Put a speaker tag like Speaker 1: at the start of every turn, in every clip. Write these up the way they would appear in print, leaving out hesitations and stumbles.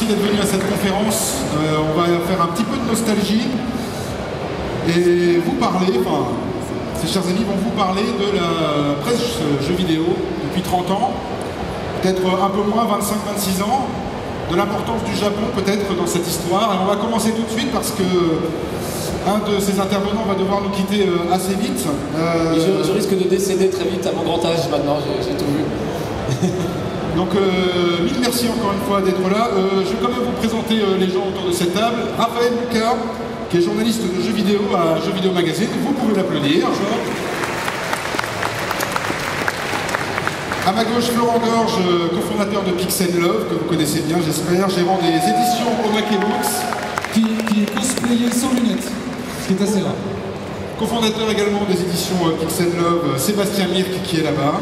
Speaker 1: merci d'être venu à cette conférence. On va faire un petit peu de nostalgie et vous parler, enfin, ces chers amis vont vous parler de la presse jeux vidéo depuis 30 ans, peut-être un peu moins, 25-26 ans, de l'importance du Japon peut-être dans cette histoire. Et on va commencer tout de suite parce que un de ces intervenants va devoir nous quitter assez vite.
Speaker 2: Je risque de décéder très vite à mon grand âge maintenant, j'ai tout vu.
Speaker 1: Donc, mille merci encore une fois d'être là. Je vais quand même vous présenter les gens autour de cette table. Raphaël Lucas, qui est journaliste de jeux vidéo à Jeux Vidéo Magazine. Vous pouvez l'applaudir. À ma gauche, Florent Gorge, cofondateur de Pixel Love, que vous connaissez bien, j'espère, gérant des éditions Omake Books.
Speaker 3: Qui est cosplayé sans lunettes, ce qui est assez rare.
Speaker 1: Cofondateur également des éditions Pixel Love, Sébastien Mirk, qui est là-bas.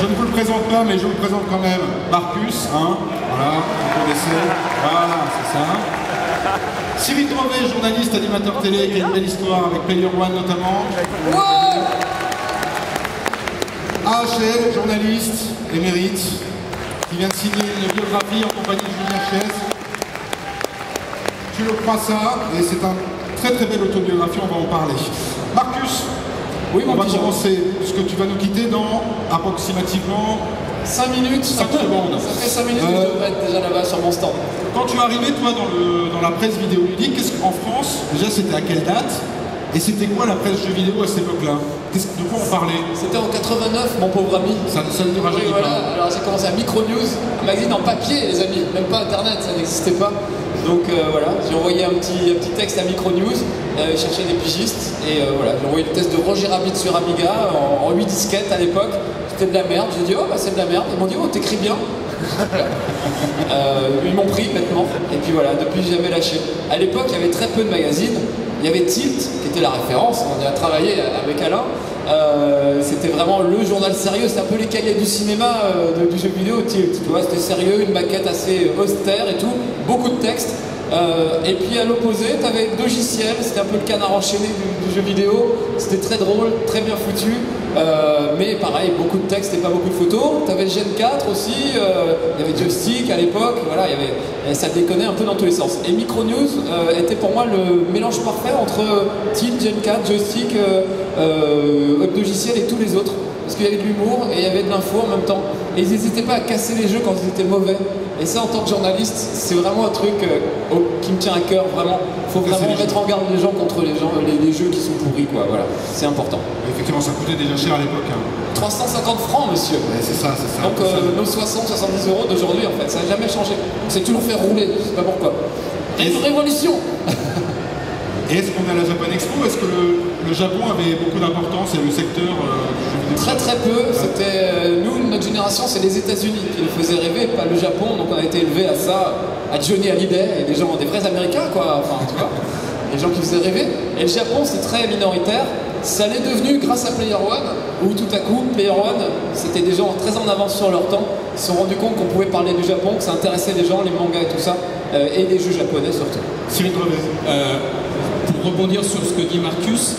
Speaker 1: Je ne vous le présente pas, mais je vous le présente quand même. Marcus, hein, voilà, vous connaissez. Voilà, c'est ça. Cyril Drevet, journaliste, animateur télé, qui a une belle histoire avec Player One notamment. AHL, journaliste, émérite, qui vient de signer une biographie en compagnie de Julien Chies. Tu le crois ça, et c'est un très très belle autobiographie, on va en parler. Marcus,
Speaker 2: oui,
Speaker 1: on va commencer, puisque tu vas nous quitter dans approximativement
Speaker 2: 5 minutes,
Speaker 1: 5 secondes.
Speaker 2: Ça fait 5 minutes que je devrais être déjà là-bas sur mon stand.
Speaker 1: Quand tu es arrivé, toi, dans la presse vidéoludique, qu'est-ce qu'en France, déjà c'était à quelle date? Et c'était quoi la presse jeux vidéo à cette époque-là? De quoi on parlait?
Speaker 2: C'était en 89, mon pauvre ami.
Speaker 1: Ça ne nous rajeunit
Speaker 2: voilà.
Speaker 1: pas.
Speaker 2: Alors j'ai commencé à Micronews, un magazine en papier, les amis, même pas internet, ça n'existait pas. Donc voilà, j'ai envoyé un petit texte à Micronews, chercher des pigistes, et voilà, j'ai envoyé le test de Roger Rabbit sur Amiga en 8 disquettes à l'époque. C'était de la merde, j'ai dit oh bah c'est de la merde, ils m'ont dit oh t'écris bien. Ils m'ont pris bêtement, et puis voilà, depuis j'ai jamais lâché. À l'époque il y avait très peu de magazines, il y avait Tilt qui était la référence, on a travaillé avec Alain. C'était vraiment le journal sérieux, c'était un peu les cahiers du cinéma du jeu vidéo. Tu vois, c'était sérieux, une maquette assez austère et tout, beaucoup de textes. Et puis à l'opposé, tu avais Logiciel, c'était un peu le canard enchaîné du jeu vidéo. C'était très drôle, très bien foutu, mais pareil, beaucoup de textes et pas beaucoup de photos. Tu avais Gen 4 aussi, il y avait Joystick à l'époque, voilà, ça déconnait un peu dans tous les sens. Et Micronews était pour moi le mélange parfait entre Tilt, Gen 4, Joystick, Logiciel et tous les autres. Parce qu'il y avait de l'humour et il y avait de l'info en même temps. Et ils n'hésitaient pas à casser les jeux quand ils étaient mauvais. Et ça, en tant que journaliste, c'est vraiment un truc qui me tient à cœur, vraiment. Il faut vraiment mettre en garde les gens contre les jeux qui sont pourris, quoi. Voilà, c'est important.
Speaker 1: Effectivement, ça coûtait déjà cher à l'époque. Hein.
Speaker 2: 350 francs, monsieur.
Speaker 1: Ouais, c'est ça, c'est ça.
Speaker 2: Donc nos 60-70 euros d'aujourd'hui, en fait, ça n'a jamais changé. C'est toujours fait rouler, je sais pas pourquoi. Et une révolution.
Speaker 1: Et est-ce qu'on est à la Japan Expo? Est-ce que le Japon avait beaucoup d'importance et le secteur du jeu vidéo?
Speaker 2: Très très peu. C'était nous, notre génération, c'est les États-Unis qui nous faisaient rêver, pas le Japon. Donc on a été élevé à ça, à Johnny Hallyday et des gens, des vrais Américains, quoi. Enfin, tu vois, les gens qui faisaient rêver. Et le Japon, c'est très minoritaire. Ça l'est devenu grâce à Player One, où tout à coup, Player One, c'était des gens très en avance sur leur temps. Ils se sont rendus compte qu'on pouvait parler du Japon, que ça intéressait les gens, les mangas et tout ça, et les jeux japonais surtout.
Speaker 1: Cyril Drevet.
Speaker 4: Pour rebondir sur ce que dit Marcus,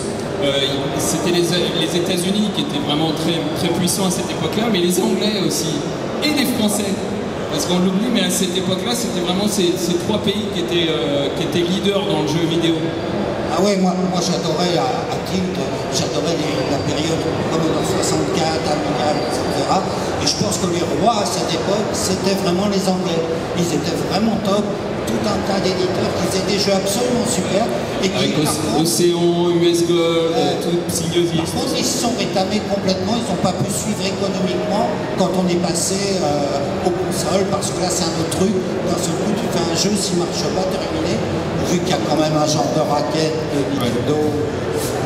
Speaker 4: c'était les États-Unis qui étaient vraiment très, très puissants à cette époque-là, mais les Anglais aussi, et les Français. Parce qu'on l'oublie, mais à cette époque-là, c'était vraiment ces trois pays qui étaient leaders dans le jeu vidéo.
Speaker 5: Ah ouais, moi j'adorais à Tilt, j'adorais la période Commodore 64, Amiga, etc. Et je pense que les rois à cette époque, c'était vraiment les Anglais. Ils étaient vraiment top. Tout un tas d'éditeurs qui faisaient des jeux absolument super et qui,
Speaker 4: avec Océan, US Gold, tout Psygnosis.
Speaker 5: Par contre, ils se sont rétamés complètement, ils n'ont pas pu suivre économiquement quand on est passé aux consoles, parce que là c'est un autre truc. D'un seul coup, tu fais un jeu, s'il ne marche pas, terminé. Vu qu'il y a quand même un genre de raquette de Nintendo,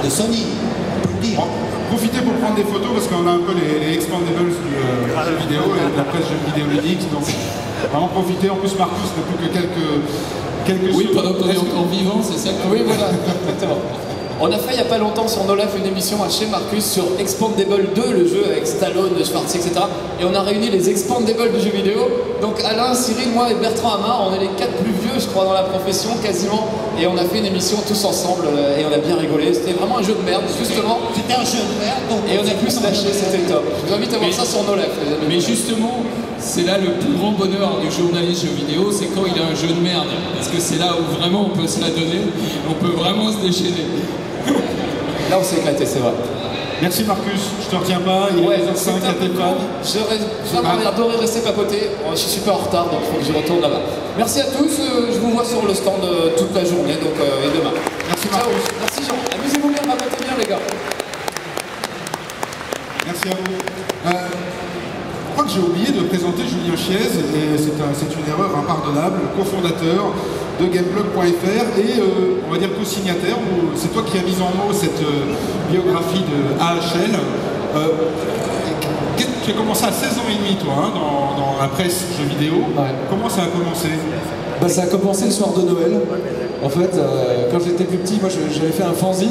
Speaker 5: de Sony, on peut le dire.
Speaker 1: Profitez pour prendre des photos parce qu'on a un peu les expandables du jeu vidéo et de la presse jeu vidéo ludique. Donc vraiment profitez. En plus, Marcus n'a plus que quelques
Speaker 4: Oui,
Speaker 1: secondes.
Speaker 4: pendant qu'on est encore vivant, c'est ça que...
Speaker 2: Oui, voilà, exactement. On a fait il n'y a pas longtemps sur No Life une émission chez Marcus sur Expandable 2, le jeu avec Stallone, Schwarzenegger, etc. Et on a réuni les Expandables du jeu vidéo. Donc Alain, Cyril, moi et Bertrand Hamar, on est les 4 plus vieux, je crois, dans la profession, quasiment. Et on a fait une émission tous ensemble et on a bien rigolé. C'était vraiment un jeu de merde, justement.
Speaker 5: C'était un jeu de merde. Donc
Speaker 2: Et on a pu se lâcher, c'était top. Je vous invite à voir ça sur No Life, les amis.
Speaker 4: Mais justement, c'est là le plus grand bonheur du journaliste jeu vidéo, c'est quand il a un jeu de merde. Parce que c'est là où vraiment on peut se la donner, on peut vraiment se déchaîner.
Speaker 2: Là, on s'est éclaté, c'est vrai.
Speaker 1: Merci Marcus, je te retiens pas, il est 5 à tes pas.
Speaker 2: J'aurais vraiment adoré rester papoter. Je suis super en retard, donc il faut que j'y retourne là-bas. Merci à tous, je vous vois sur le stand toute la journée donc, et demain.
Speaker 1: Merci
Speaker 2: Ciao.
Speaker 1: Marcus.
Speaker 2: Merci Jean. Amusez-vous bien, papotez bien les gars.
Speaker 1: Merci à vous. Je crois que j'ai oublié de présenter Julien Chiez, et c'est une erreur impardonnable, cofondateur de Gameblog.fr et on va dire co-signataire, c'est toi qui as mis en mots cette biographie de AHL. Tu as commencé à 16 ans et demi toi, hein, dans la presse jeux vidéo.
Speaker 3: Ouais.
Speaker 1: Comment ça a commencé?
Speaker 3: Bah, ça a commencé le soir de Noël. En fait, quand j'étais plus petit, moi j'avais fait un fanzine.